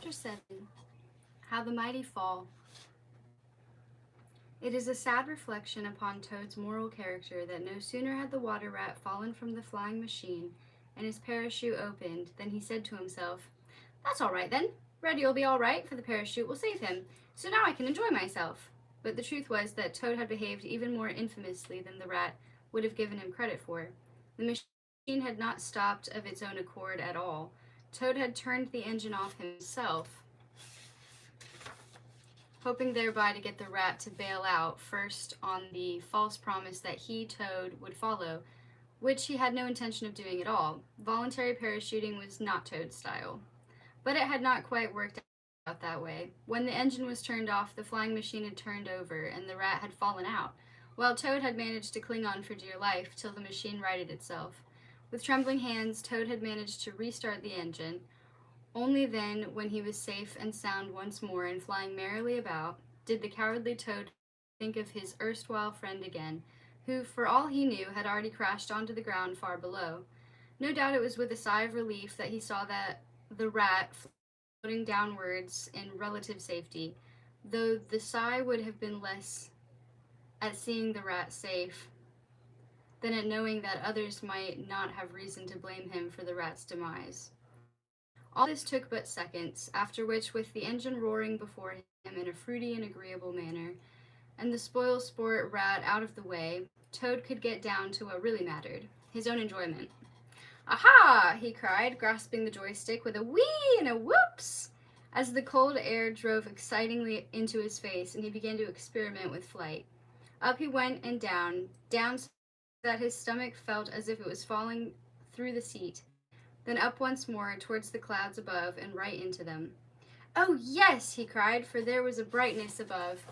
Chapter 7. How the Mighty Fall. It is a sad reflection upon Toad's moral character that no sooner had the water rat fallen from the flying machine and his parachute opened than he said to himself, "That's all right then. Reddy'll be all right, for the parachute will save him. So now I can enjoy myself." But the truth was that Toad had behaved even more infamously than the rat would have given him credit for. The machine had not stopped of its own accord at all. Toad had turned the engine off himself, hoping thereby to get the rat to bail out first on the false promise that he, Toad, would follow, which he had no intention of doing at all. Voluntary parachuting was not Toad's style. But it had not quite worked out that way. When the engine was turned off, the flying machine had turned over, and the rat had fallen out, while Toad had managed to cling on for dear life till the machine righted itself. With trembling hands, Toad had managed to restart the engine. Only then, when he was safe and sound once more and flying merrily about, did the cowardly Toad think of his erstwhile friend again, who, for all he knew, had already crashed onto the ground far below. No doubt it was with a sigh of relief that he saw that the rat floating downwards in relative safety, though the sigh would have been less at seeing the rat safe than at knowing that others might not have reason to blame him for the rat's demise. All this took but seconds, after which, with the engine roaring before him in a fruity and agreeable manner, and the spoil sport rat out of the way, Toad could get down to what really mattered, his own enjoyment. "Aha!" he cried, grasping the joystick with a whee and a whoops, as the cold air drove excitingly into his face and he began to experiment with flight. Up he went and down so that his stomach felt as if it was falling through the seat, then up once more towards the clouds above and right into them. "Oh, yes!" he cried, for there was a brightness above.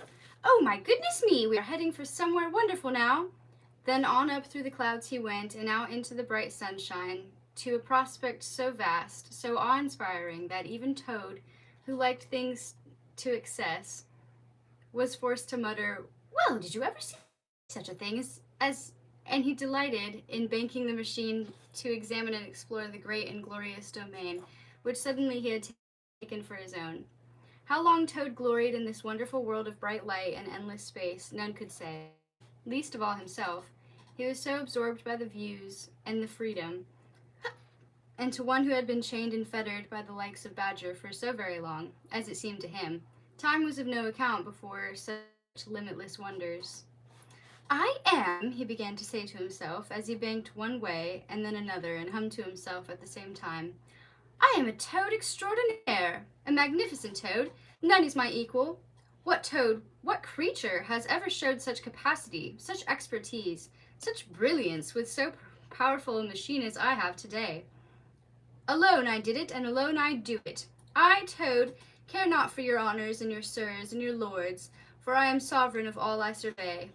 "Oh, my goodness me! We are heading for somewhere wonderful now!" Then on up through the clouds he went, and out into the bright sunshine, to a prospect so vast, so awe-inspiring, that even Toad, who liked things to excess, was forced to mutter, "Well, did you ever see such a thing as and he delighted in banking the machine to examine and explore the great and glorious domain, which suddenly he had taken for his own. How long Toad gloried in this wonderful world of bright light and endless space, none could say, least of all himself. He was so absorbed by the views and the freedom, and to one who had been chained and fettered by the likes of Badger for so very long, as it seemed to him, time was of no account before such limitless wonders. "I am," he began to say to himself, as he banked one way and then another and hummed to himself at the same time, "I am a Toad extraordinaire, a magnificent Toad. None is my equal. What Toad, what creature, has ever showed such capacity, such expertise, such brilliance with so powerful a machine as I have today? Alone I did it, and alone I do it. I, Toad, care not for your honors and your sirs and your lords, for I am sovereign of all I survey."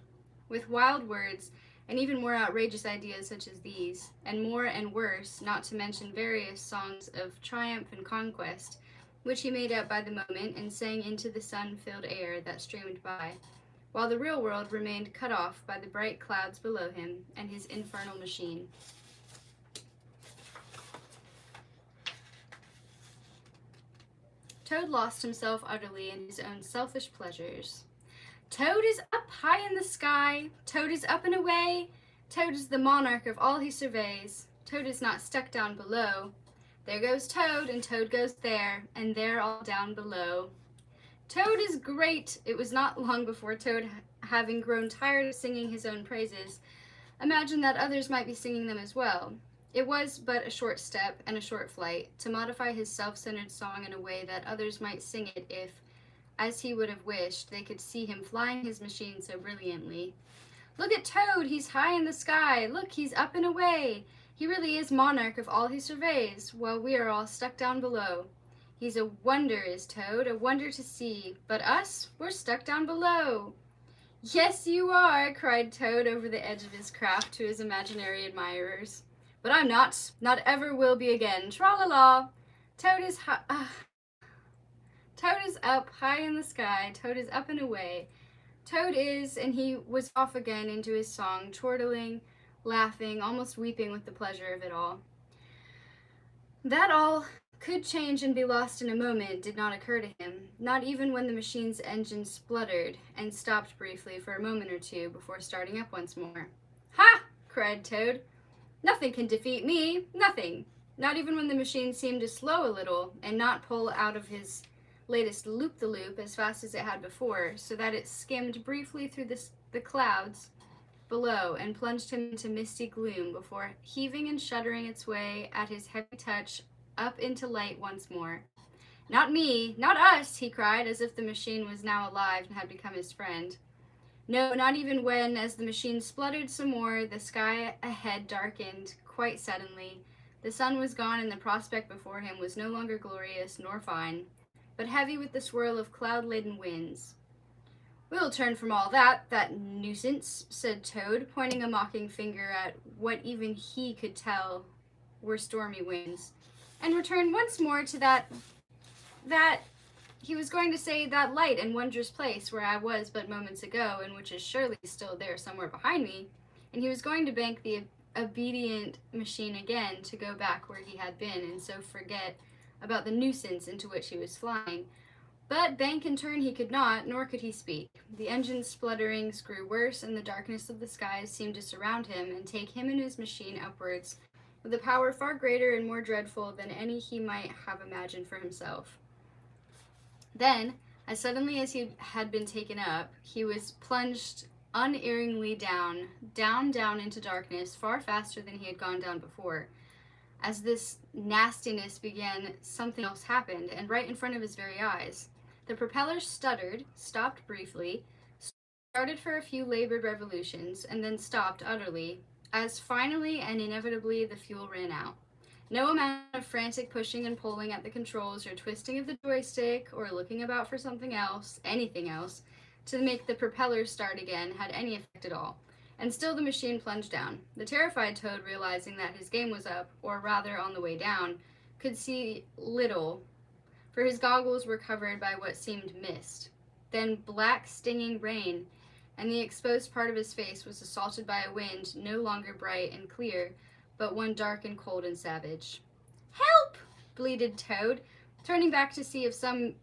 With wild words, and even more outrageous ideas such as these, and more and worse, not to mention various songs of triumph and conquest, which he made up by the moment and sang into the sun-filled air that streamed by, while the real world remained cut off by the bright clouds below him and his infernal machine. Toad lost himself utterly in his own selfish pleasures. Toad is up high in the sky, Toad is up and away, Toad is the monarch of all he surveys, Toad is not stuck down below. There goes Toad, and Toad goes there, and there all down below. Toad is great! It was not long before Toad, having grown tired of singing his own praises, imagined that others might be singing them as well. It was but a short step and a short flight to modify his self-centered song in a way that others might sing it if, as he would have wished, they could see him flying his machine so brilliantly. "Look at Toad, he's high in the sky, look, he's up and away. He really is monarch of all he surveys, while we are all stuck down below. He's a wonder, is Toad, a wonder to see, but us, we're stuck down below." "Yes, you are," cried Toad over the edge of his craft to his imaginary admirers. "But I'm not ever will be again, tra-la-la. Toad is Toad is up high in the sky, Toad is up and away. Toad is," and he was off again into his song, chortling, laughing, almost weeping with the pleasure of it all. That all could change and be lost in a moment did not occur to him, not even when the machine's engine spluttered and stopped briefly for a moment or two before starting up once more. "Ha!" cried Toad. "Nothing can defeat me, nothing." Not even when the machine seemed to slow a little and not pull out of his latest loop-the-loop as fast as it had before, so that it skimmed briefly through the clouds below and plunged him into misty gloom before heaving and shuddering its way at his heavy touch up into light once more. "Not me, not us," he cried, as if the machine was now alive and had become his friend. No, not even when, as the machine spluttered some more, the sky ahead darkened quite suddenly. The sun was gone, and the prospect before him was no longer glorious nor fine, but heavy with the swirl of cloud-laden winds. "We'll turn from all that nuisance," said Toad, pointing a mocking finger at what even he could tell were stormy winds, "and return once more to that he was going to say that light and wondrous place where I was but moments ago, and which is surely still there somewhere behind me," and he was going to bank the obedient machine again to go back where he had been, and so forget about the nuisance into which he was flying. But bank and turn he could not, nor could he speak. The engine's splutterings grew worse, and the darkness of the skies seemed to surround him and take him and his machine upwards with a power far greater and more dreadful than any he might have imagined for himself. Then, as suddenly as he had been taken up, he was plunged unerringly down into darkness, far faster than he had gone down before. As this nastiness began, something else happened, and right in front of his very eyes. The propeller stuttered, stopped briefly, started for a few labored revolutions, and then stopped utterly, as finally and inevitably the fuel ran out. No amount of frantic pushing and pulling at the controls, or twisting of the joystick, or looking about for something else, anything else, to make the propeller start again had any effect at all. And still the machine plunged down. The terrified Toad, realizing that his game was up, or rather on the way down, could see little, for his goggles were covered by what seemed mist. Then black, stinging rain, and the exposed part of his face was assaulted by a wind no longer bright and clear, but one dark and cold and savage. "Help!" bleated Toad, turning back to see if some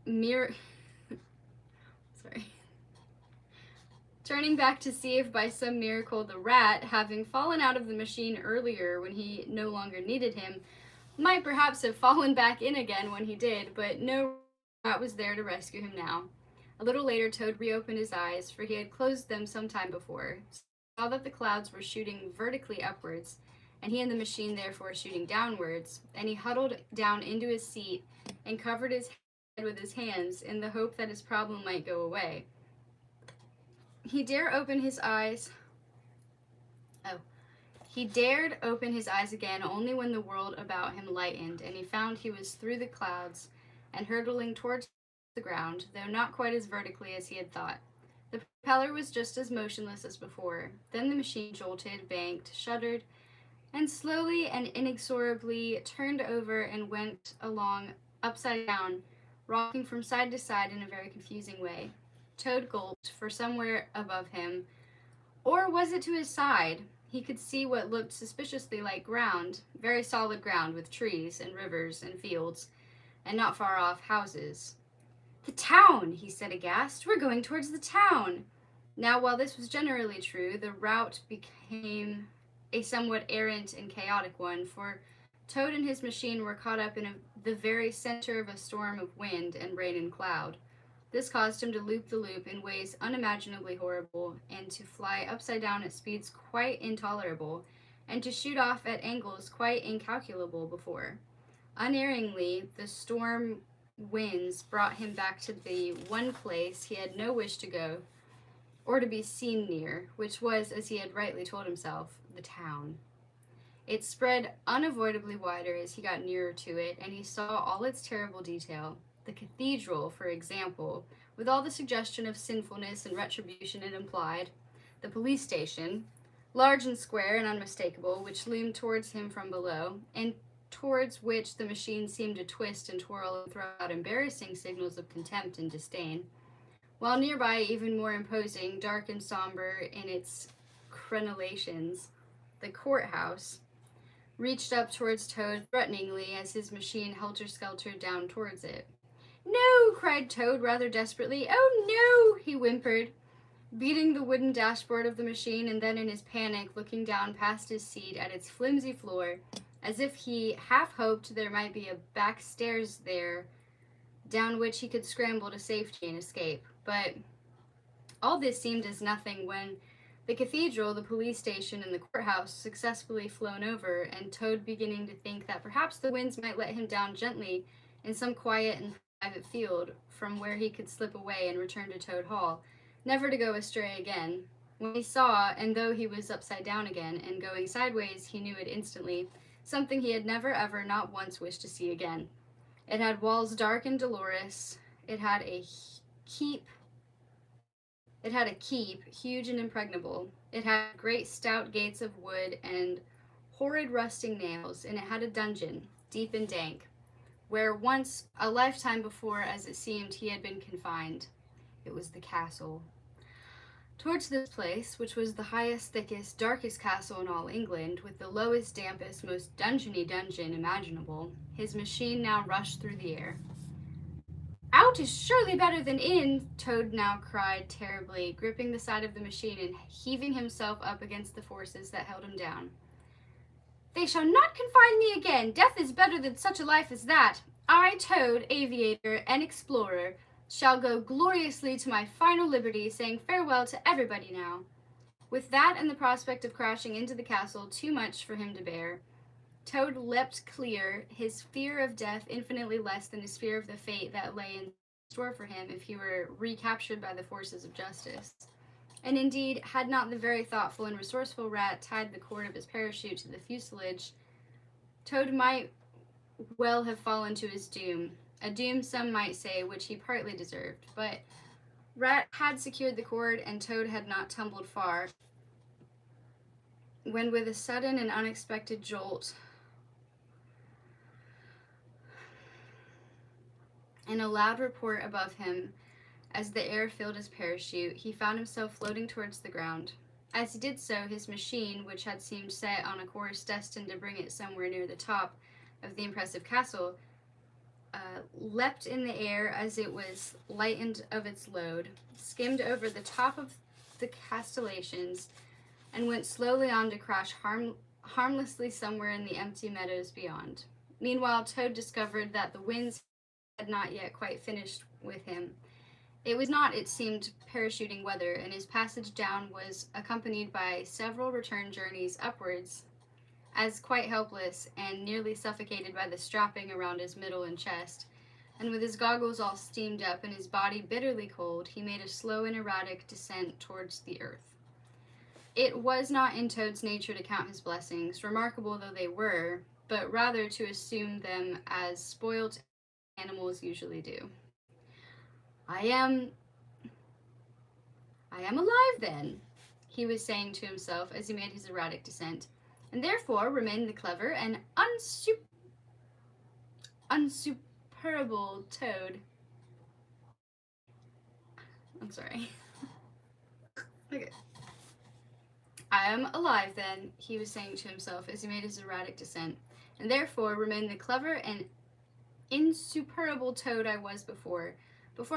Turning back to see if by some miracle the rat, having fallen out of the machine earlier when he no longer needed him, might perhaps have fallen back in again when he did, but no rat was there to rescue him now. A little later Toad reopened his eyes, for he had closed them some time before, saw that the clouds were shooting vertically upwards, and he and the machine therefore shooting downwards, and he huddled down into his seat and covered his head with his hands in the hope that his problem might go away. He dared open his eyes again only when the world about him lightened, and he found he was through the clouds and hurtling towards the ground, though not quite as vertically as he had thought. The propeller was just as motionless as before. Then the machine jolted, banked, shuddered, and slowly and inexorably turned over and went along upside down, rocking from side to side in a very confusing way. Toad gulped, for somewhere above him, or was it to his side, he could see what looked suspiciously like ground, very solid ground with trees and rivers and fields, and not far off houses. "The town!" he said aghast. "We're going towards the town!" Now, while this was generally true, the route became a somewhat errant and chaotic one, for Toad and his machine were caught up in the very center of a storm of wind and rain and cloud. This caused him to loop the loop in ways unimaginably horrible, and to fly upside down at speeds quite intolerable, and to shoot off at angles quite incalculable before. Unerringly, the storm winds brought him back to the one place he had no wish to go, or to be seen near, which was, as he had rightly told himself, the town. It spread unavoidably wider as he got nearer to it, and he saw all its terrible detail. The cathedral, for example, with all the suggestion of sinfulness and retribution it implied, the police station, large and square and unmistakable, which loomed towards him from below, and towards which the machine seemed to twist and twirl and throw out embarrassing signals of contempt and disdain, while nearby, even more imposing, dark and somber in its crenellations, the courthouse, reached up towards Toad threateningly as his machine helter-skeltered down towards it. "No!" cried Toad rather desperately. "Oh, no!" he whimpered, beating the wooden dashboard of the machine and then in his panic looking down past his seat at its flimsy floor, as if he half hoped there might be a back stairs there down which he could scramble to safety and escape. But all this seemed as nothing when the cathedral, the police station, and the courthouse successfully flown over, and Toad beginning to think that perhaps the winds might let him down gently in some quiet and private field from where he could slip away and return to Toad Hall, never to go astray again, when he saw, and though he was upside down again, and going sideways, he knew it instantly, something he had never ever not once wished to see again. It had walls dark and dolorous. It had a keep, huge and impregnable. It had great stout gates of wood and horrid rusting nails, and it had a dungeon, deep and dank, where once, a lifetime before, as it seemed, he had been confined. It was the castle. Towards this place, which was the highest, thickest, darkest castle in all England, with the lowest, dampest, most dungeony dungeon imaginable, his machine now rushed through the air. "Out is surely better than in," Toad now cried terribly, gripping the side of the machine and heaving himself up against the forces that held him down. "They shall not confine me again. Death is better than such a life as that. I, Toad, aviator and explorer, shall go gloriously to my final liberty, saying farewell to everybody now." With that and the prospect of crashing into the castle too much for him to bear, Toad leapt clear, his fear of death infinitely less than his fear of the fate that lay in store for him if he were recaptured by the forces of justice. And indeed, had not the very thoughtful and resourceful Rat tied the cord of his parachute to the fuselage, Toad might well have fallen to his doom, a doom some might say which he partly deserved, but Rat had secured the cord and Toad had not tumbled far, when with a sudden and unexpected jolt and a loud report above him as the air filled his parachute, he found himself floating towards the ground. As he did so, his machine, which had seemed set on a course destined to bring it somewhere near the top of the impressive castle, leapt in the air as it was lightened of its load, skimmed over the top of the castellations, and went slowly on to crash harmlessly somewhere in the empty meadows beyond. Meanwhile, Toad discovered that the winds had not yet quite finished with him. It was not, it seemed, parachuting weather, and his passage down was accompanied by several return journeys upwards, as quite helpless and nearly suffocated by the strapping around his middle and chest, and with his goggles all steamed up and his body bitterly cold, he made a slow and erratic descent towards the earth. It was not in Toad's nature to count his blessings, remarkable though they were, but rather to assume them as spoilt animals usually do. I am alive then," he was saying to himself as he made his erratic descent, "and therefore remain the clever and unsuperable Toad." I'm sorry. Okay. "I am alive then," he was saying to himself as he made his erratic descent, "and therefore remain the clever and insuperable Toad I was before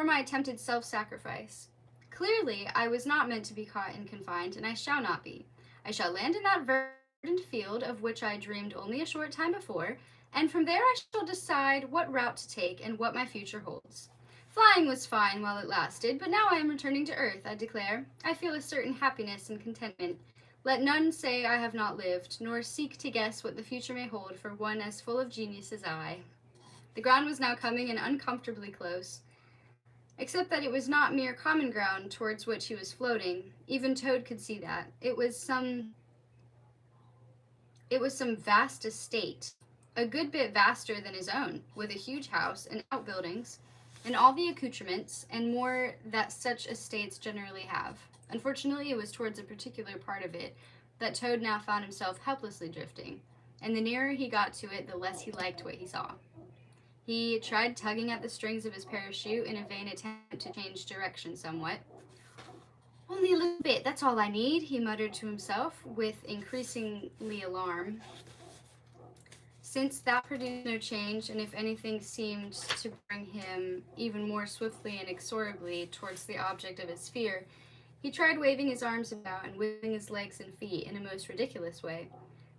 my attempted self-sacrifice. Clearly, I was not meant to be caught and confined, and I shall not be. I shall land in that verdant field of which I dreamed only a short time before, and from there I shall decide what route to take and what my future holds. Flying was fine while it lasted, but now I am returning to earth, I declare. I feel a certain happiness and contentment. Let none say I have not lived, nor seek to guess what the future may hold for one as full of genius as I." The ground was now coming in uncomfortably close, except that it was not mere common ground towards which he was floating. Even Toad could see that. It was some vast estate, a good bit vaster than his own, with a huge house and outbuildings, and all the accoutrements and more that such estates generally have. Unfortunately, it was towards a particular part of it that Toad now found himself helplessly drifting, and the nearer he got to it, the less he liked what he saw. He tried tugging at the strings of his parachute in a vain attempt to change direction somewhat. "Only a little bit, that's all I need," he muttered to himself with increasingly alarm. Since that produced no change, and if anything seemed to bring him even more swiftly and inexorably towards the object of his fear, he tried waving his arms about and wiggling his legs and feet in a most ridiculous way.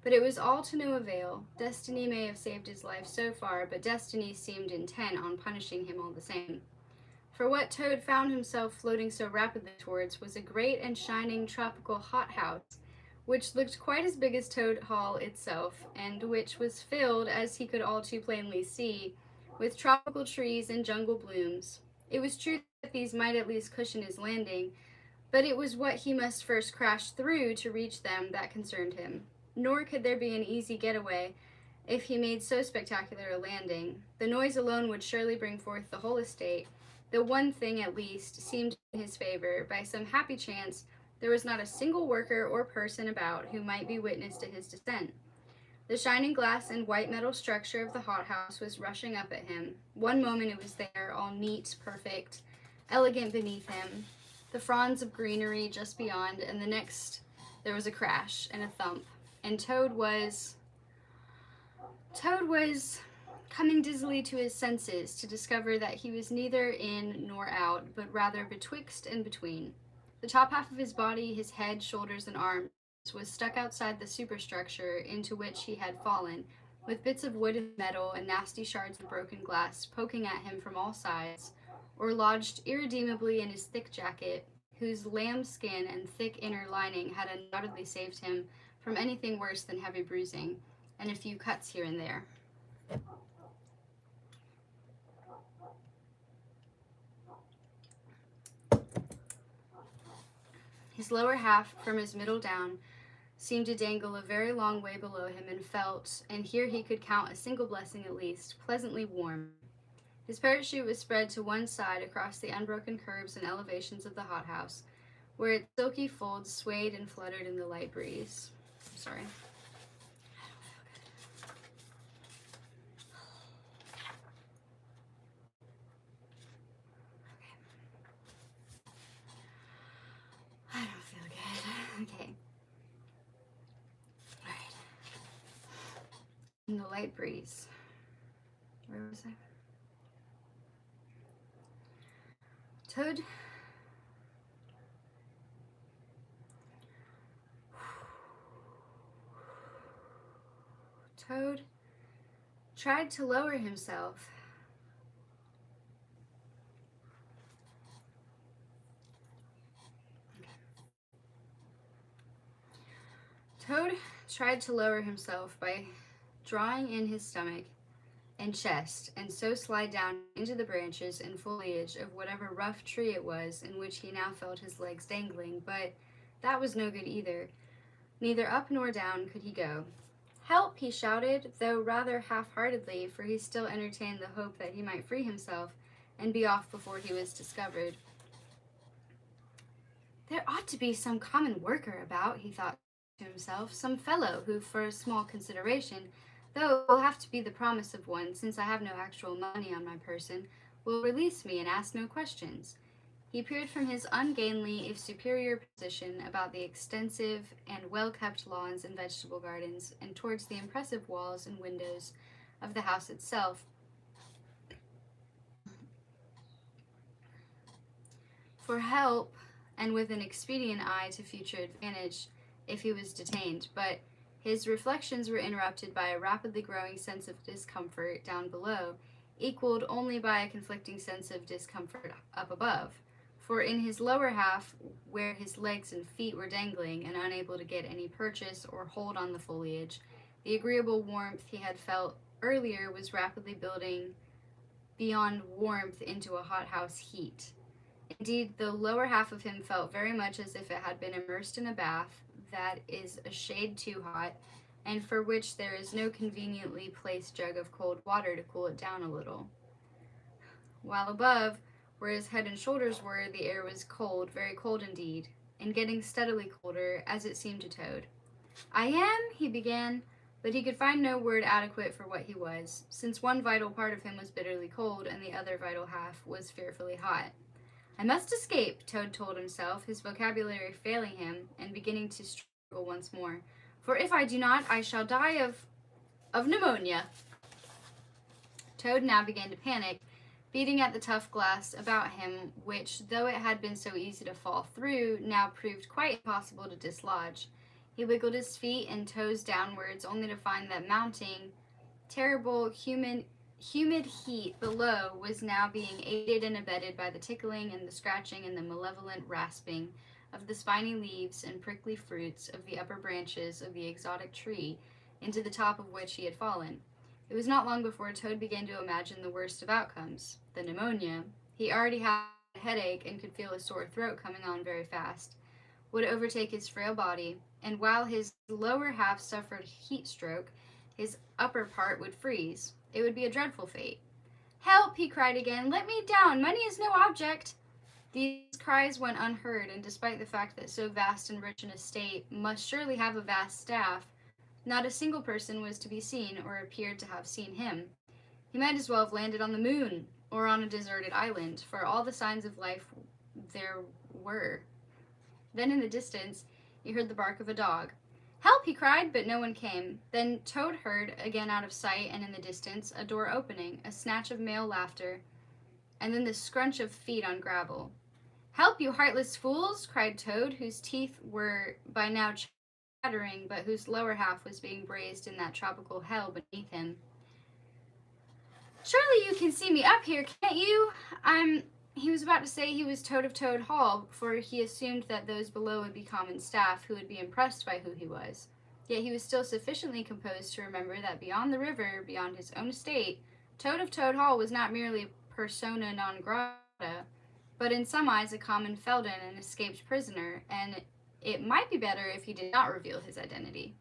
But it was all to no avail. Destiny may have saved his life so far, but Destiny seemed intent on punishing him all the same. For what Toad found himself floating so rapidly towards was a great and shining tropical hothouse, which looked quite as big as Toad Hall itself, and which was filled, as he could all too plainly see, with tropical trees and jungle blooms. It was true that these might at least cushion his landing, but it was what he must first crash through to reach them that concerned him. Nor could there be an easy getaway if he made so spectacular a landing. The noise alone would surely bring forth the whole estate. The one thing, at least, seemed in his favor. By some happy chance, there was not a single worker or person about who might be witness to his descent. The shining glass and white metal structure of the hothouse was rushing up at him. One moment it was there, all neat, perfect, elegant beneath him, the fronds of greenery just beyond, and the next there was a crash and a thump, and Toad was coming dizzily to his senses to discover that he was neither in nor out, but rather betwixt and between. The top half of his body, his head, shoulders, and arms, was stuck outside the superstructure into which he had fallen, with bits of wood and metal and nasty shards of broken glass poking at him from all sides, or lodged irredeemably in his thick jacket, whose lambskin and thick inner lining had undoubtedly saved him from anything worse than heavy bruising, and a few cuts here and there. His lower half, from his middle down, seemed to dangle a very long way below him, and felt, and here he could count a single blessing at least, pleasantly warm. His parachute was spread to one side across the unbroken curves and elevations of the hothouse, where its silky folds swayed and fluttered in the light breeze. I'm sorry. I don't feel good. Okay. All right. In the light breeze. Where was I? Toad tried to lower himself. Toad tried to lower himself by drawing in his stomach and chest, and so slide down into the branches and foliage of whatever rough tree it was in which he now felt his legs dangling, but that was no good either. Neither up nor down could he go. "Help!" he shouted, though rather half-heartedly, for he still entertained the hope that he might free himself and be off before he was discovered. There ought to be some common worker about, he thought to himself, some fellow who, for a small consideration, though it will have to be the promise of one, since I have no actual money on my person, will release me and ask no questions. He peered from his ungainly, if superior position about the extensive and well-kept lawns and vegetable gardens, and towards the impressive walls and windows of the house itself, for help, and with an expedient eye to future advantage if he was detained, but his reflections were interrupted by a rapidly growing sense of discomfort down below, equaled only by a conflicting sense of discomfort up above. For in his lower half, where his legs and feet were dangling and unable to get any purchase or hold on the foliage, the agreeable warmth he had felt earlier was rapidly building beyond warmth into a hothouse heat. Indeed, the lower half of him felt very much as if it had been immersed in a bath that is a shade too hot, and for which there is no conveniently placed jug of cold water to cool it down a little. While above, where his head and shoulders were, the air was cold, very cold indeed, and getting steadily colder, as it seemed to Toad. "I am," he began, but he could find no word adequate for what he was, since one vital part of him was bitterly cold, and the other vital half was fearfully hot. "I must escape," Toad told himself, his vocabulary failing him, and beginning to struggle once more. "For if I do not, I shall die of—" of pneumonia. Toad now began to panic, beating at the tough glass about him, which, though it had been so easy to fall through, now proved quite impossible to dislodge. He wiggled his feet and toes downwards, only to find that mounting, terrible, humid heat below was now being aided and abetted by the tickling and the scratching and the malevolent rasping of the spiny leaves and prickly fruits of the upper branches of the exotic tree, into the top of which he had fallen. It was not long before Toad began to imagine the worst of outcomes, the pneumonia. He already had a headache and could feel a sore throat coming on very fast, would overtake his frail body, and while his lower half suffered heat stroke, his upper part would freeze. It would be a dreadful fate. "Help!" he cried again. "Let me down! Money is no object!" These cries went unheard, and despite the fact that so vast and rich an estate must surely have a vast staff, not a single person was to be seen or appeared to have seen him. He might as well have landed on the moon or on a deserted island, for all the signs of life there were. Then in the distance, he heard the bark of a dog. "Help!" he cried, but no one came. Then Toad heard, again out of sight and in the distance, a door opening, a snatch of male laughter, and then the scrunch of feet on gravel. "Help, you heartless fools!" cried Toad, whose teeth were by now chattering, but whose lower half was being braised in that tropical hell beneath him. "Surely you can see me up here, can't you? He was about to say he was Toad of Toad Hall, for he assumed that those below would be common staff who would be impressed by who he was. Yet he was still sufficiently composed to remember that beyond the river, beyond his own estate, Toad of Toad Hall was not merely persona non grata, but in some eyes a common Felden and escaped prisoner, and it might be better if he did not reveal his identity.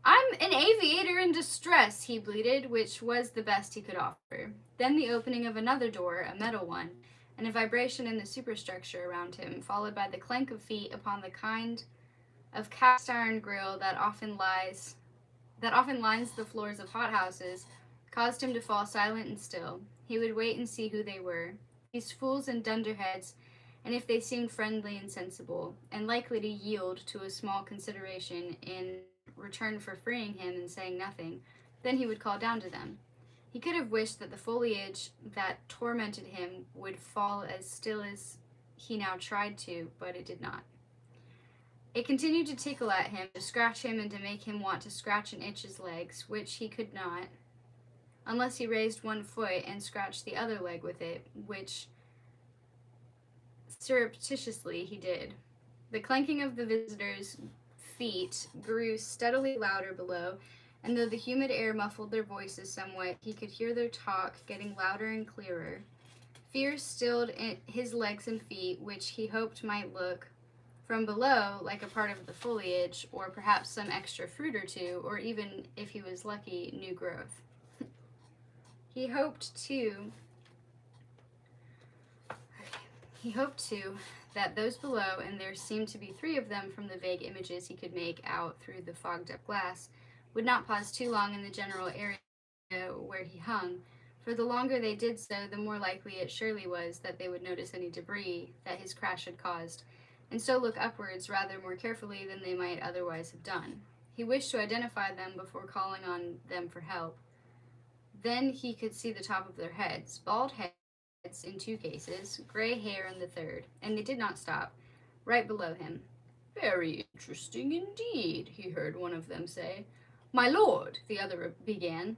"I'm an aviator in distress," he bleated, which was the best he could offer. Then the opening of another door, a metal one, and a vibration in the superstructure around him, followed by the clank of feet upon the kind of cast iron grill that often lines the floors of hothouses, caused him to fall silent and still. He would wait and see who they were, these fools and dunderheads, and if they seemed friendly and sensible, and likely to yield to a small consideration in return for freeing him and saying nothing, then he would call down to them. He could have wished that the foliage that tormented him would fall as still as he now tried to, but it did not. It continued to tickle at him, to scratch him, and to make him want to scratch and itch his legs, which he could not, unless he raised one foot and scratched the other leg with it, which surreptitiously he did. The clanking of the visitors' feet grew steadily louder below, and though the humid air muffled their voices somewhat, he could hear their talk getting louder and clearer. Fear stilled his legs and feet, which he hoped might look, from below, like a part of the foliage, or perhaps some extra fruit or two, or even, if he was lucky, new growth. He hoped, too, that those below, and there seemed to be 3 of them from the vague images he could make out through the fogged-up glass, would not pause too long in the general area where he hung, for the longer they did so, the more likely it surely was that they would notice any debris that his crash had caused, and so look upwards rather more carefully than they might otherwise have done. He wished to identify them before calling on them for help. Then he could see the top of their heads, bald heads in 2 cases, gray hair in the 3rd, and they did not stop, right below him. "Very interesting indeed," he heard one of them say. "My lord," the other began.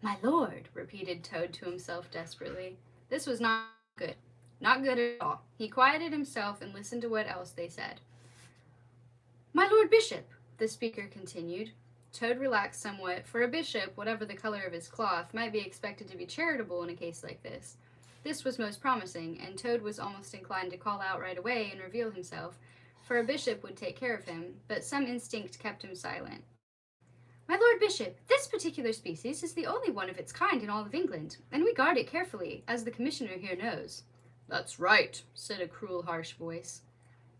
"My lord," repeated Toad to himself desperately. This was not good. Not good at all. He quieted himself and listened to what else they said. "My lord bishop," the speaker continued. Toad relaxed somewhat, for a bishop, whatever the color of his cloth, might be expected to be charitable in a case like this. This was most promising, and Toad was almost inclined to call out right away and reveal himself, for a bishop would take care of him, but some instinct kept him silent. "My lord bishop, this particular species is the only one of its kind in all of England, and we guard it carefully, as the commissioner here knows." "That's right," said a cruel, harsh voice.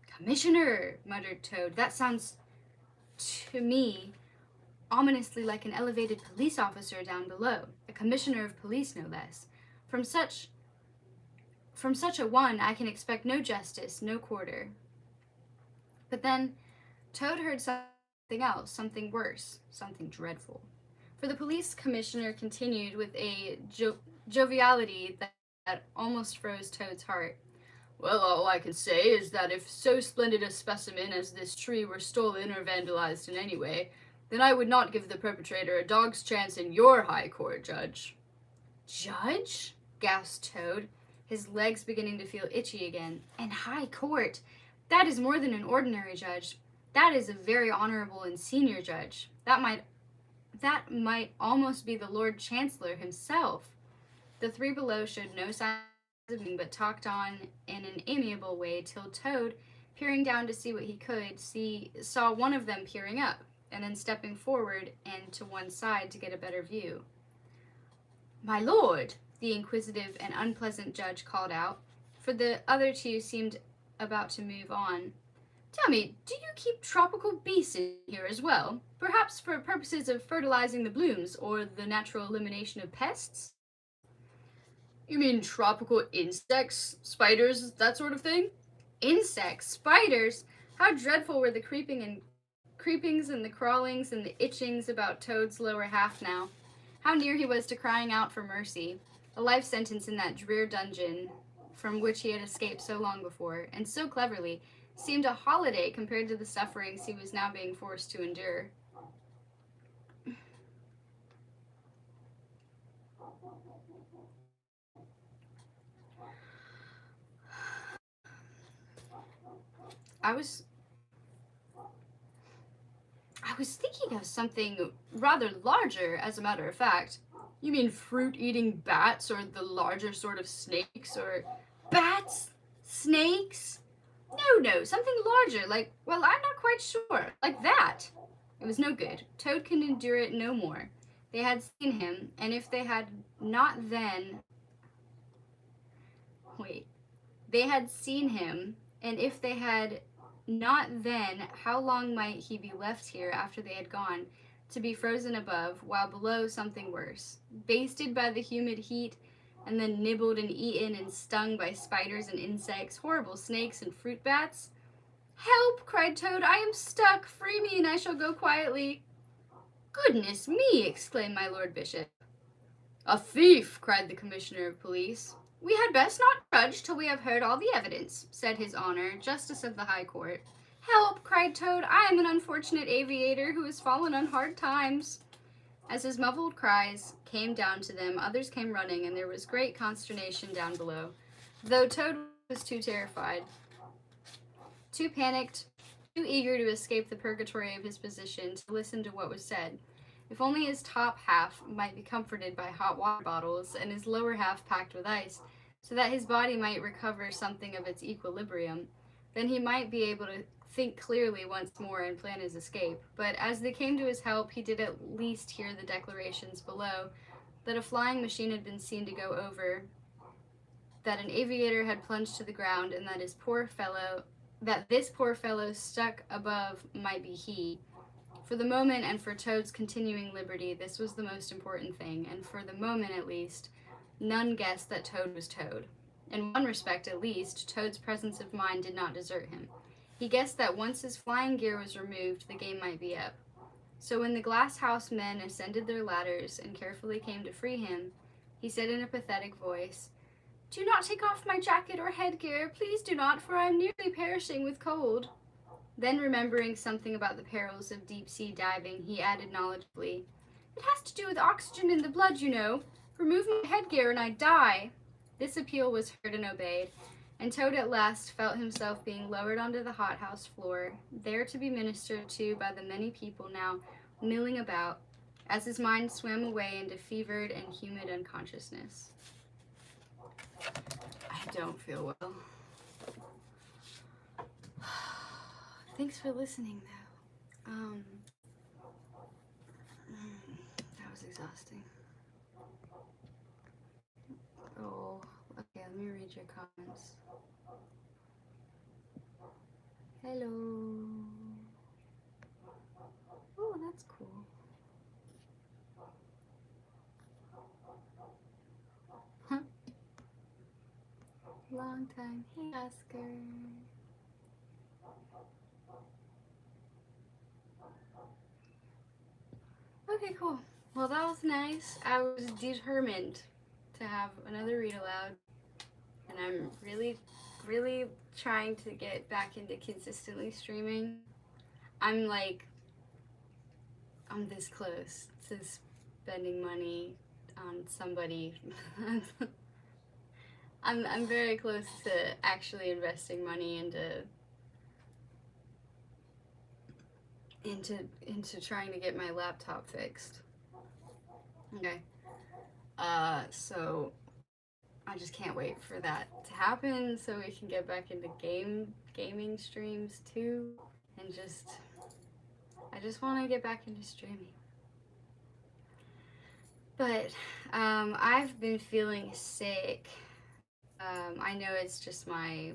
"Commissioner," muttered Toad. "That sounds, to me, ominously like an elevated police officer down below, a commissioner of police, no less. From such a one, I can expect no justice, no quarter." But then Toad heard something else, something worse, something dreadful. For the police commissioner continued with a joviality that almost froze Toad's heart. Well, all I can say is that if so splendid a specimen as this tree were stolen or vandalized in any way, then I would not give the perpetrator a dog's chance in your high court, Judge. Judge? Gasped Toad, his legs beginning to feel itchy again. And high court? That is more than an ordinary judge. That is a very honorable and senior judge. That might almost be the Lord Chancellor himself. The three below showed no signs of moving, but talked on in an amiable way till Toad, peering down to see what he could see, saw one of them peering up, and then stepping forward and to one side to get a better view. My lord, the inquisitive and unpleasant judge called out, for the other two seemed about to move on. Tell me, do you keep tropical beasts in here as well? Perhaps for purposes of fertilizing the blooms or the natural elimination of pests? You mean tropical insects, spiders, that sort of thing? Insects? Spiders? How dreadful were the creepings and the crawlings and the itchings about Toad's lower half now. How near he was to crying out for mercy. A life sentence in that drear dungeon from which he had escaped so long before, and so cleverly, seemed a holiday compared to the sufferings he was now being forced to endure. I was thinking of something rather larger, as a matter of fact. You mean fruit-eating bats, or the larger sort of snakes, or... Bats? Snakes? No, something larger, like, well, I'm not quite sure. Like that. It was no good. Toad could endure it no more. They had seen him, and if they had not then... Wait. They had seen him, and if they had not then, how long might he be left here after they had gone, to be frozen above, while below something worse, basted by the humid heat, and then nibbled and eaten and stung by spiders and insects, horrible snakes and fruit bats? Help! Cried Toad. I am stuck. Free me, and I shall go quietly. Goodness me! Exclaimed my Lord Bishop. A thief! Cried the Commissioner of Police. We had best not judge till we have heard all the evidence, said His Honor, Justice of the High Court. Help! Cried Toad. I am an unfortunate aviator who has fallen on hard times. As his muffled cries came down to them, others came running, and there was great consternation down below, though Toad was too terrified, too panicked, too eager to escape the purgatory of his position to listen to what was said. If only his top half might be comforted by hot water bottles, and his lower half packed with ice, so that his body might recover something of its equilibrium, then he might be able to think clearly once more and plan his escape. But as they came to his help, he did at least hear the declarations below that a flying machine had been seen to go over, that an aviator had plunged to the ground, and that this poor fellow stuck above might be he. For the moment, and for Toad's continuing liberty, this was the most important thing, and for the moment at least, none guessed that Toad was Toad. In one respect at least, Toad's presence of mind did not desert him. He guessed that once his flying gear was removed, the game might be up. So when the glass house men ascended their ladders and carefully came to free him, he said in a pathetic voice, Do not take off my jacket or headgear, please do not, for I am nearly perishing with cold. Then, remembering something about the perils of deep-sea diving, he added knowledgeably, It has to do with oxygen in the blood, you know. Remove my headgear and I die. This appeal was heard and obeyed, and Toad at last felt himself being lowered onto the hothouse floor, there to be ministered to by the many people now milling about, as his mind swam away into fevered and humid unconsciousness. I don't feel well. Thanks for listening, though. That was exhausting. Oh, okay, let me read your comments. Hello. Oh, that's cool. Huh? Long time. Hey, Oscar. Okay, cool. Well, that was nice. I was determined to have another read aloud, and I'm really, really trying to get back into consistently streaming. I'm like, I'm this close to spending money on somebody. I'm very close to actually investing money into trying to get my laptop fixed. Okay. So I just can't wait for that to happen so we can get back into gaming streams too, and I just want to get back into streaming. But I've been feeling sick. I know it's just my.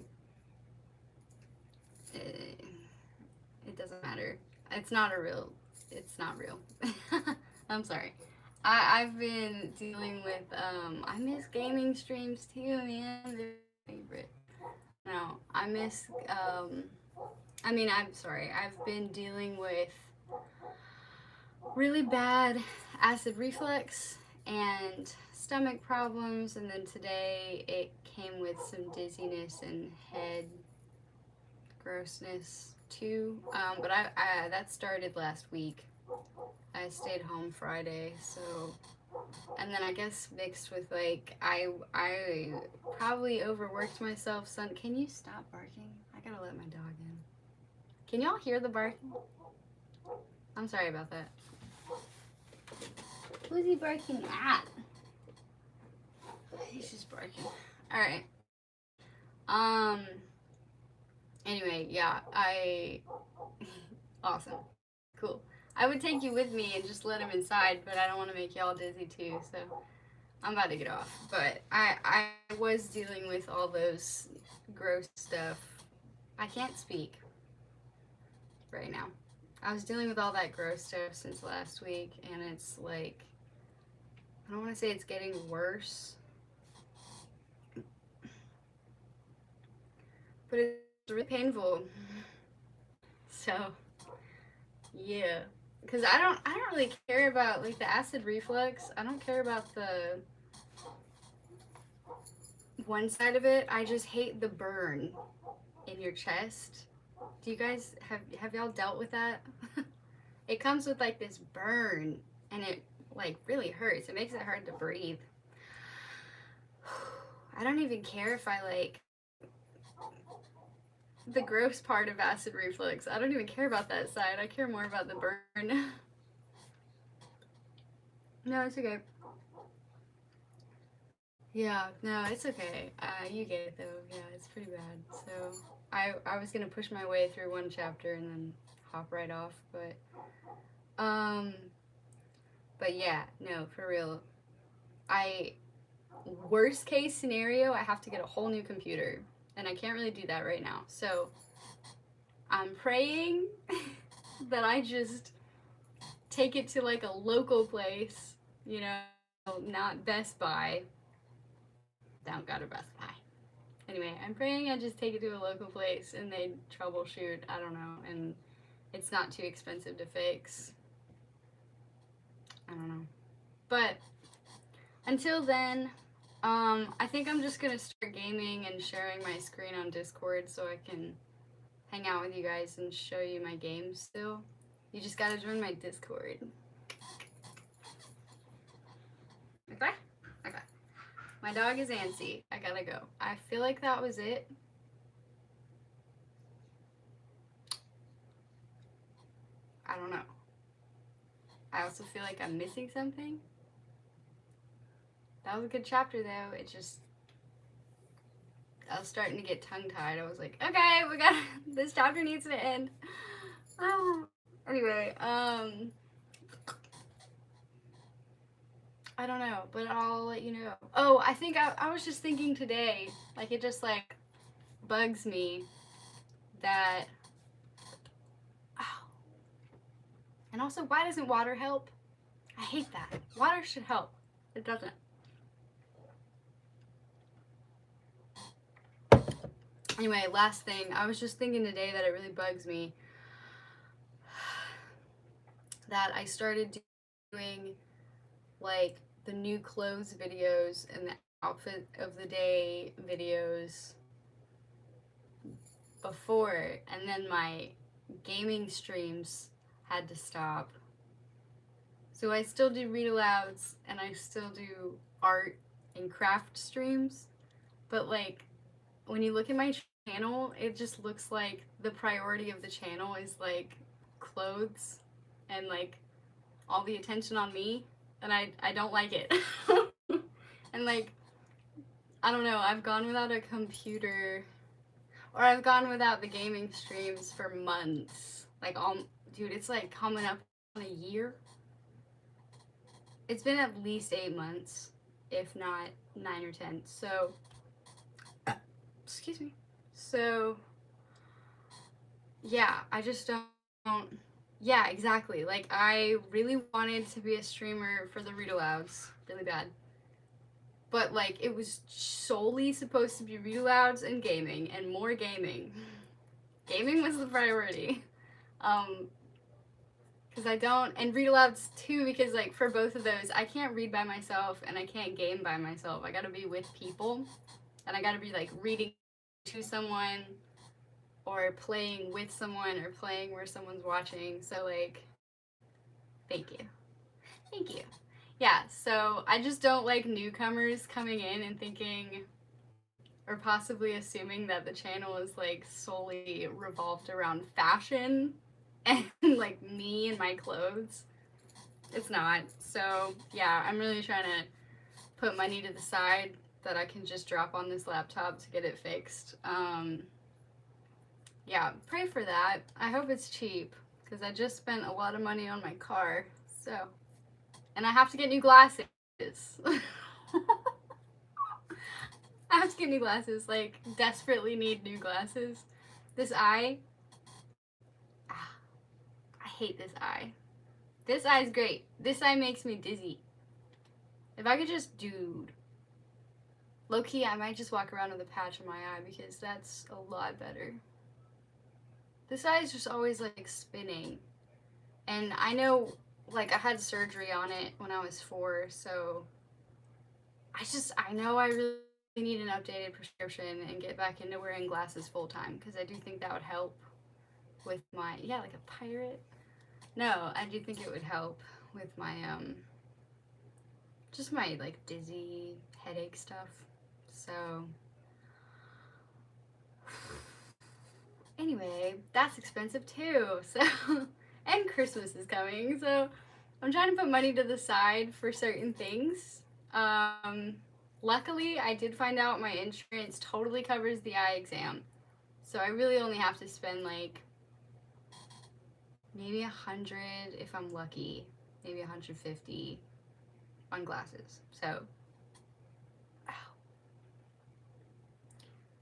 It doesn't matter. It's not a real. It's not real. I'm sorry. I've been dealing with. I miss gaming streams too, man. They're my favorite. No, I miss. I mean, I'm sorry. I've been dealing with really bad acid reflux and stomach problems, and then today it came with some dizziness and head grossness too. But I that started last week. I stayed home Friday, so, and then I guess mixed with like I probably overworked myself. Son, can you stop barking? I gotta let my dog in. Can y'all hear the barking? I'm sorry about that. Who's he barking at? He's just barking. All right. Anyway, yeah, awesome. Cool. I would take you with me and just let him inside, but I don't want to make y'all dizzy too, so I'm about to get off. But I was dealing with all those gross stuff. I can't speak right now. I was dealing with all that gross stuff since last week, and it's like, I don't want to say it's getting worse, but it's really painful. So, yeah. Because I don't really care about, like, the acid reflux. I don't care about the one side of it. I just hate the burn in your chest. Do you guys, have y'all dealt with that? It comes with, like, this burn, and it, like, really hurts. It makes it hard to breathe. I don't even care if I, like, the gross part of acid reflux. I don't even care about that side. I care more about the burn. No, it's okay. Yeah, no, it's okay. You get it though. Yeah, it's pretty bad. So I was gonna push my way through one chapter and then hop right off, but yeah, no, for real. Worst case scenario, I have to get a whole new computer, and I can't really do that right now. So I'm praying that I just take it to like a local place, you know, not Best Buy. Don't go to Best Buy. Anyway, I'm praying I just take it to a local place and they troubleshoot, I don't know, and it's not too expensive to fix. I don't know. But until then, I think I'm just gonna start gaming and sharing my screen on Discord so I can hang out with you guys and show you my games still. You just gotta join my Discord. Okay? Okay. My dog is antsy. I gotta go. I feel like that was it. I don't know. I also feel like I'm missing something. That was a good chapter though. It just, I was starting to get tongue-tied. I was like, okay, this chapter needs to end. Anyway, I don't know, but I'll let you know. Oh, I think I was just thinking today, like it just like bugs me that, oh. And also, why doesn't water help? I hate that. Water should help. It doesn't. Anyway, last thing, I was just thinking today that it really bugs me that I started doing like the new clothes videos and the outfit of the day videos before, and then my gaming streams had to stop. So I still do read alouds and I still do art and craft streams, but like when you look at my channel, it just looks like the priority of the channel is like clothes and like all the attention on me, and I don't like it. And like I don't know, I've gone without a computer, or I've gone without the gaming streams for months. Like dude, it's like coming up on a year. It's been at least 8 months, if not 9 or 10. So excuse me. So yeah, I just don't. Yeah, exactly. Like I really wanted to be a streamer for the read alouds really bad, but like it was solely supposed to be read alouds and gaming and more gaming. Gaming was the priority. Because I don't, and read alouds too, because like for both of those, I can't read by myself and I can't game by myself. I gotta be with people, and I gotta be like reading to someone or playing with someone or playing where someone's watching. So like, thank you. Thank you. Yeah, so I just don't like newcomers coming in and thinking or possibly assuming that the channel is like solely revolved around fashion and like me and my clothes. It's not. So yeah, I'm really trying to put money to the side that I can just drop on this laptop to get it fixed. Yeah, pray for that. I hope it's cheap because I just spent a lot of money on my car. So, and I have to get new glasses. I have to get new glasses. Like, desperately need new glasses. This eye. I hate this eye. This eye's great. This eye makes me dizzy. If I could just, dude. Low key, I might just walk around with a patch on my eye because that's a lot better. This eye is just always like spinning. And I know, like, I had surgery on it when I was 4, so I know I really need an updated prescription and get back into wearing glasses full time because I do think that would help with my, yeah, like a pirate. No, I do think it would help with my, just my, like, dizzy headache stuff. So, anyway, that's expensive too. So, and Christmas is coming, so I'm trying to put money to the side for certain things. Luckily, I did find out my insurance totally covers the eye exam. So I really only have to spend like maybe 100 if I'm lucky, maybe 150 on glasses. So,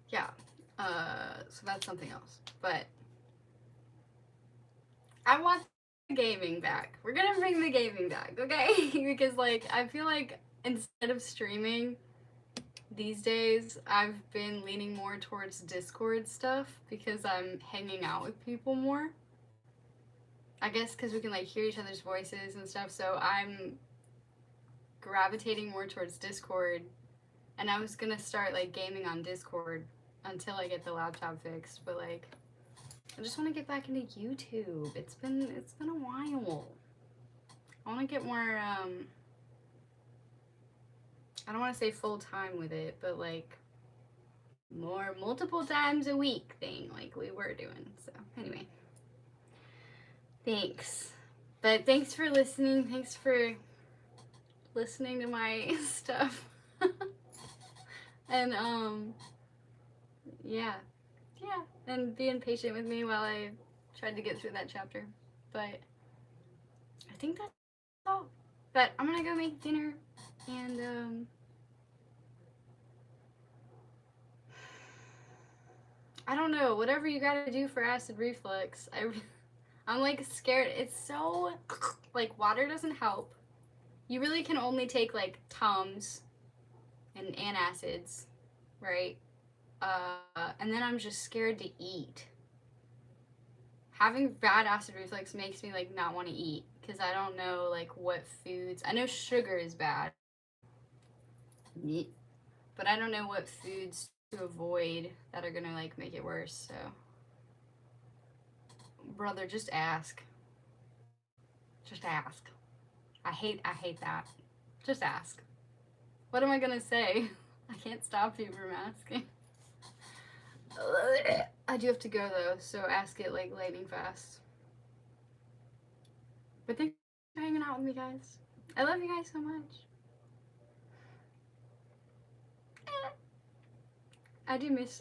yeah. So that's something else. But I want the gaming back. We're gonna bring the gaming back, okay? Because like I feel like instead of streaming these days, I've been leaning more towards Discord stuff because I'm hanging out with people more. I guess because we can like hear each other's voices and stuff, so I'm gravitating more towards Discord. And I was gonna start like gaming on Discord until I get the laptop fixed, but like I just want to get back into YouTube. It's been a while. I want to get more I don't want to say full time with it, but like more multiple times a week thing like we were doing. So anyway, thanks. But thanks for listening. Thanks for listening to my stuff. And yeah, and being patient with me while I tried to get through that chapter. But I think that's all. But I'm gonna go make dinner, and I don't know, whatever you gotta do for acid reflux. I'm like scared. It's so, like, water doesn't help. You really can only take like Tums and antacids, right? And then I'm just scared to eat. having bad acid reflux makes me like not want to eat because I don't know like what foods. I know sugar is bad, but I don't know what foods to avoid that are gonna like make it worse. So, brother, just ask. Just ask. I hate that. Just ask. What am I gonna say? I can't stop you from asking. I do have to go though, so ask it like lightning fast. But thanks for hanging out with me, guys. I love you guys so much. I do miss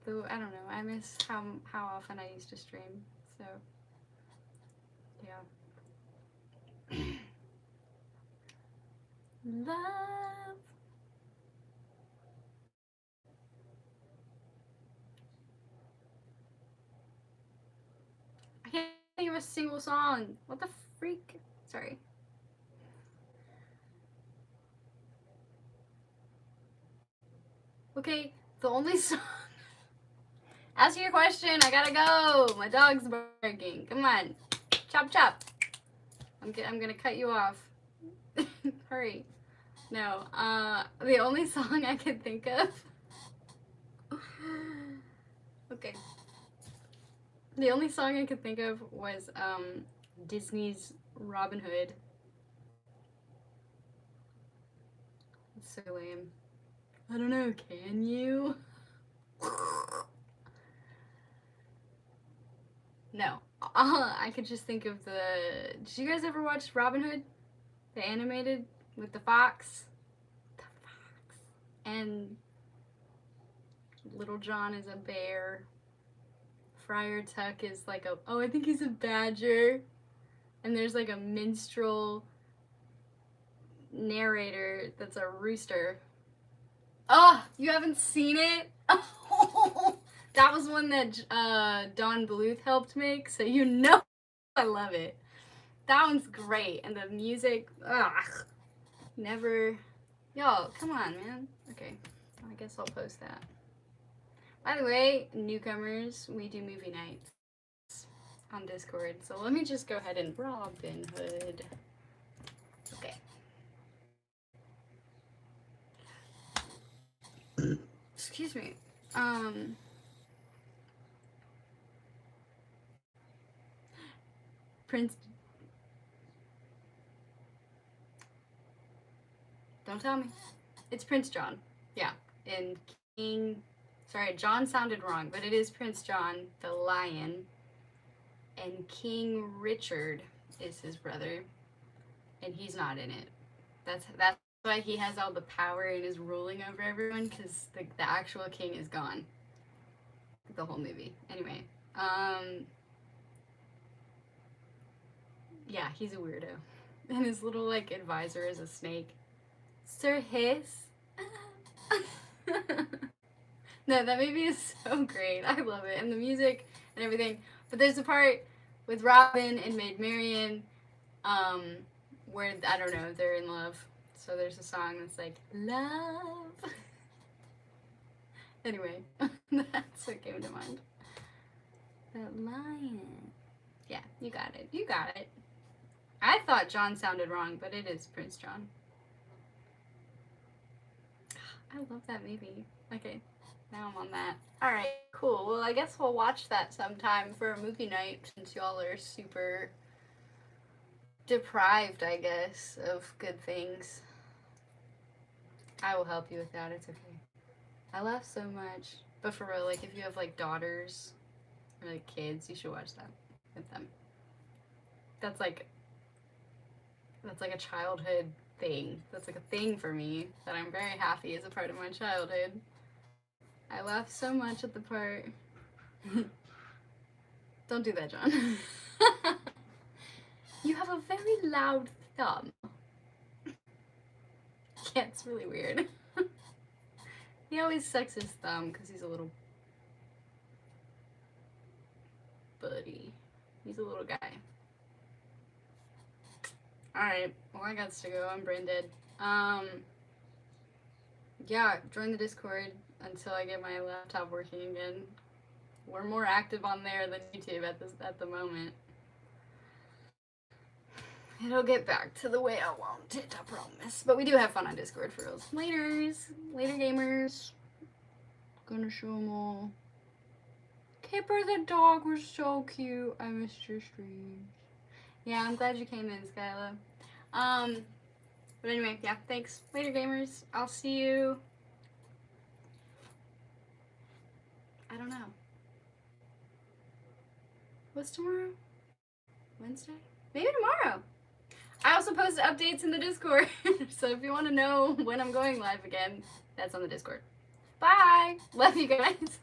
though, I don't know, I miss how often I used to stream, so yeah. Love. I can't think of a single song. What the freak? Sorry. Okay, the only song. Ask your question. I gotta go. My dog's barking. Come on. Chop chop. I'm gonna cut you off. Hurry. No. The only song I could think of. Okay. The only song I could think of was Disney's Robin Hood. It's so lame. I don't know, can you? No. I could just think of the... Did you guys ever watch Robin Hood? The animated with the fox? The fox. And Little John is a bear. Friar Tuck is like a... Oh, I think he's a badger. And there's like a minstrel narrator that's a rooster. Oh, you haven't seen it? That was one that Don Bluth helped make, so you know I love it. That one's great, and the music, never. Y'all, come on, man. Okay, I guess I'll post that. By the way, newcomers, we do movie nights on Discord, so let me just go ahead and Robin Hood. Okay. Excuse me. Prince. Don't tell me. It's Prince John. Yeah. And King. Sorry, John sounded wrong, but it is Prince John, the lion. And King Richard is his brother. And he's not in it. That's why he has all the power and is ruling over everyone, because the actual king is gone. The whole movie. Anyway. Yeah, he's a weirdo. And his little, like, advisor is a snake. Sir Hiss? No, that movie is so great. I love it. And the music and everything. But there's a part with Robin and Maid Marian, where, I don't know, they're in love. So there's a song that's like, love. Anyway, that's what came to mind. The lion. Yeah, you got it. You got it. I thought John sounded wrong, but it is Prince John. I love that movie. Okay, now I'm on that. Alright, cool. Well, I guess we'll watch that sometime for a movie night, since y'all are super deprived, I guess, of good things. I will help you with that. It's okay. I laugh so much. But for real, like, if you have, like, daughters or, like, kids, you should watch that with them. That's like a childhood thing. That's like a thing for me that I'm very happy is a part of my childhood. I laugh so much at the part. Don't do that, John. You have a very loud thumb. Yeah, it's really weird. He always sucks his thumb because he's a little buddy. He's a little guy. Alright, well I got to go. I'm brain dead. Yeah, join the Discord until I get my laptop working again. We're more active on there than YouTube at the moment. It'll get back to the way I want it, I promise. But we do have fun on Discord for reals. Later gamers. Gonna show them all. Kipper the dog was so cute. I missed your streams. Yeah, I'm glad you came in, Skyla. But anyway, yeah, thanks. Later gamers. I'll see you. I don't know. What's tomorrow? Wednesday? Maybe tomorrow. I also post updates in the Discord. So if you want to know when I'm going live again, that's on the Discord. Bye! Love you guys.